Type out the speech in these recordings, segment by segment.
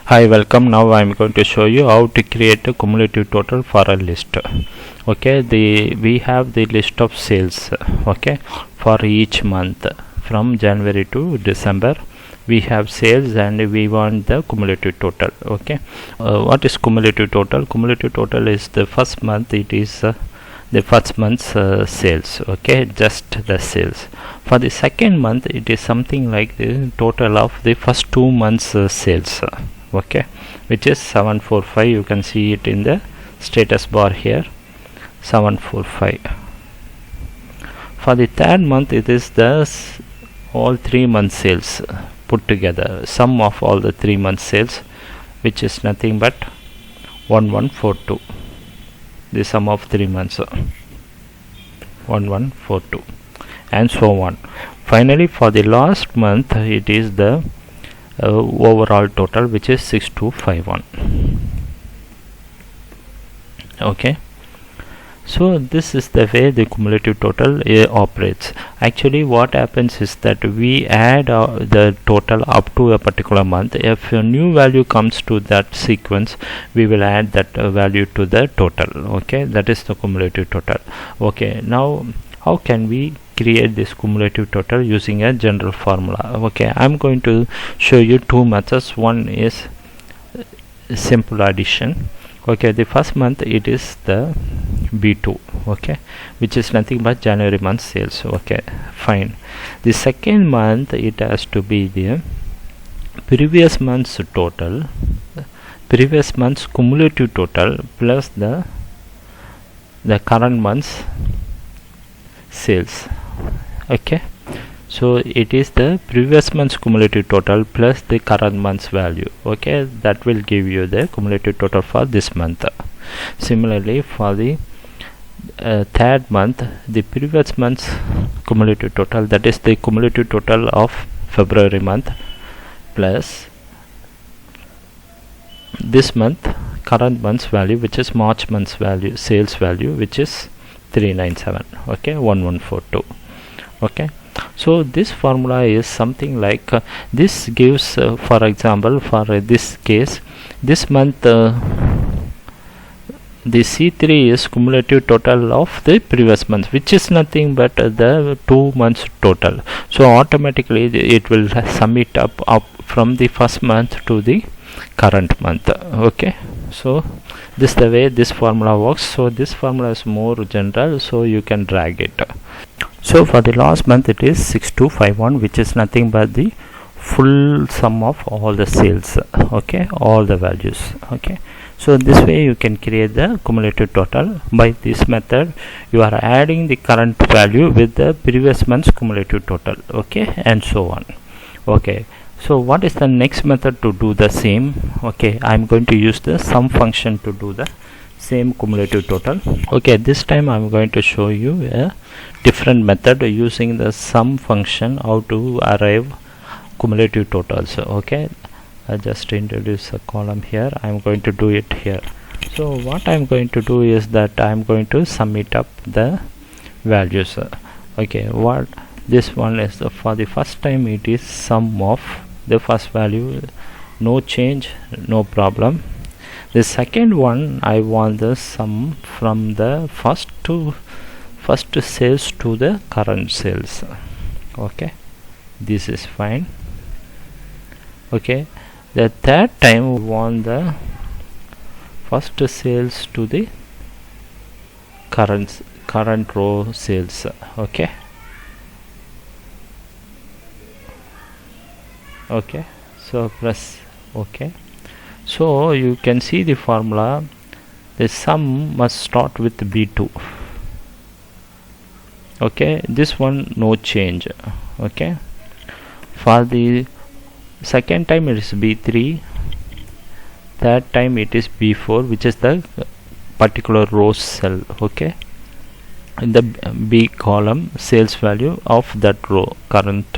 Hi, welcome. Now I am going to show you how to create a cumulative total for a list. Okay, we have the list of sales. Okay, for each month from January to December we have sales and we want the cumulative total. Okay, what is cumulative total? Cumulative total is the first month. It is the first month's sales. Okay, just the sales. For the second month it is something like the total of the first 2 months sales. Okay, which is 745. You can see it in the status bar here, 745. For the third month it is the all 3 months sales put together, sum of all the 3 months sales, which is nothing but 1142. The sum of 3 months, 1142, and so on. Finally, for the last month it is the overall total, which is 6251. Okay, so this is the way the cumulative total operates. Actually what happens is that we add the total up to a particular month. If a new value comes to that sequence, we will add that value to the total. Okay, that is the cumulative total. Okay, now how can we create this cumulative total using a general formula? Okay, I'm going to show you 2 methods. One is simple addition. Okay, the first month it is the B2, okay, which is nothing but January month sales. Okay, fine. The second month it has to be the previous month's total, previous month's cumulative total plus the current month's sales. Okay, so it is the previous month's cumulative total plus the current month's value. Okay, that will give you the cumulative total for this month. Similarly, for the third month, the previous month's cumulative total, that is the cumulative total of February month, plus this month current month's value, which is March month's value, sales value, which is 397. Okay, 1142. Okay, so this formula is something like this gives for example, for this case, this month the C3 is cumulative total of the previous month, which is nothing but the 2 months total. So automatically it will sum it up from the first month to the current month. Okay, so this is the way this formula works. So this formula is more general, so you can drag it. So for the last month it is 6251, which is nothing but the full sum of all the sales. Okay, all the values. Okay, so this way you can create the cumulative total. By this method you are adding the current value with the previous month's cumulative total. Okay, and so on. Okay, so what is the next method to do the same? Okay, I'm going to use the sum function to do the same cumulative total. Okay, this time I'm going to show you a different method using the sum function, how to arrive cumulative totals. Okay, I just introduce a column here. I'm going to do it here. So what I'm going to do is that I'm going to sum it up the values. Okay, what this one is for the first time, it is sum of the first value, no change, no problem. The second one, I want the sum from the first sales to the current sales. Okay, this is fine. Okay, the third time we want the first sales to the current row sales. Okay, okay, so press OK. So you can see the formula, the sum must start with B2. Okay, this one no change. Okay, for the second time it is B3, third time it is B4, which is the particular row cell. Okay, in the B column, sales value of that row, current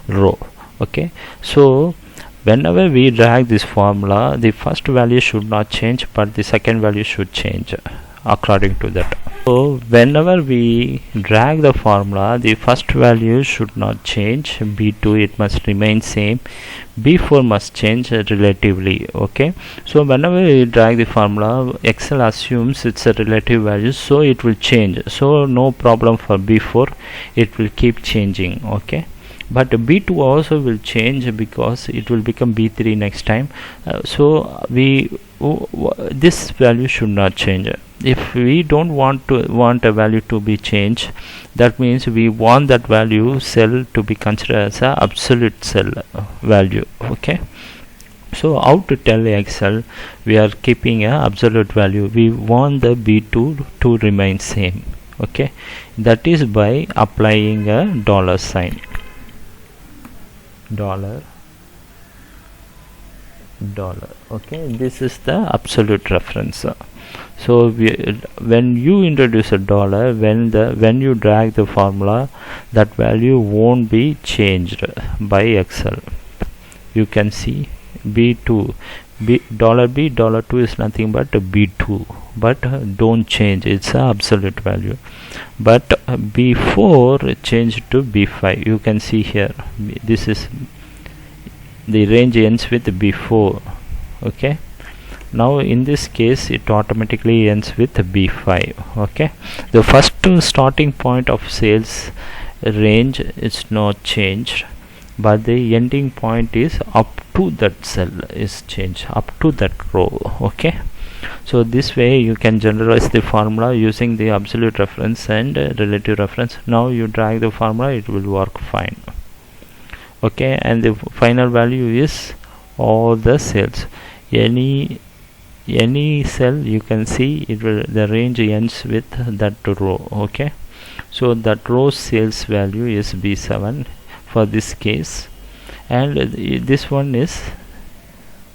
row. Okay, so whenever we drag this formula, the first value should not change, but the second value should change. according to that. So whenever we drag the formula, the first value should not change, b2 it must remain same, b4 must change relatively. Okay, so whenever we drag the formula, Excel assumes it's a relative value, so it will change, so no problem for b4, it will keep changing. Okay, but b2 also will change because it will become b3 next time. So this value should not change. If we don't want a value to be changed, that means we want that value cell to be considered as a absolute cell value. Okay, so how to tell Excel we are keeping a absolute value? We want the b2 to remain same. Okay, that is by applying a dollar sign, dollar. Okay, this is the absolute reference. So when you introduce a dollar, when you drag the formula, that value won't be changed by Excel. You can see b2, $2 is nothing but b2, but don't change, it's a absolute value. But b4 changed to b5. You can see here, this is the range ends with b4. Okay, now in this case it automatically ends with b5. Okay, the first starting point of sales range is not changed, but the ending point is up to that cell is changed, up to that row. Okay, so this way you can generalize the formula using the absolute reference and relative reference. Now you drag the formula, it will work fine. Okay, and the final value is all the cells, any cell you can see, it will, the range ends with that row. Okay, so that row sales value is b7 for this case, and this one is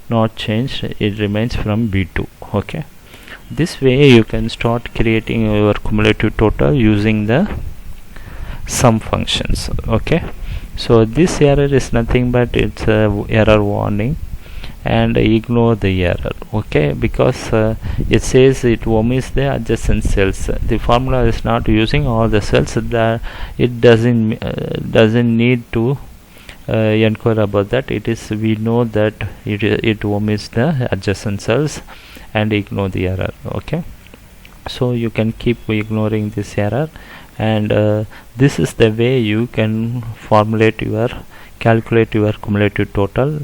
not changed, it remains from b2. Okay, this way you can start creating your cumulative total using the sum functions. Okay, so this error is nothing but it's a error warning, and ignore the error. Okay, because it says it omits the adjacent cells. The formula is not using all the cells, that it doesn't need to inquire about that. It is, we know that it omits the adjacent cells, and ignore the error. Okay, so you can keep ignoring this error, and this is the way you can calculate your cumulative total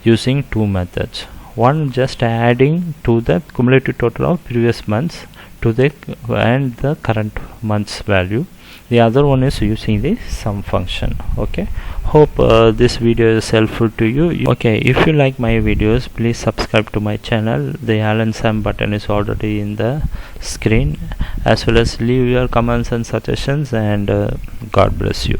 using two methods. One, just adding to the cumulative total of previous months to the and the current month's value. The other one is using the sum function. Okay, hope this video is helpful to you. Okay, if you like my videos, please subscribe to my channel. The Alan Sam button is already in the screen, as well as leave your comments and suggestions, and God bless you.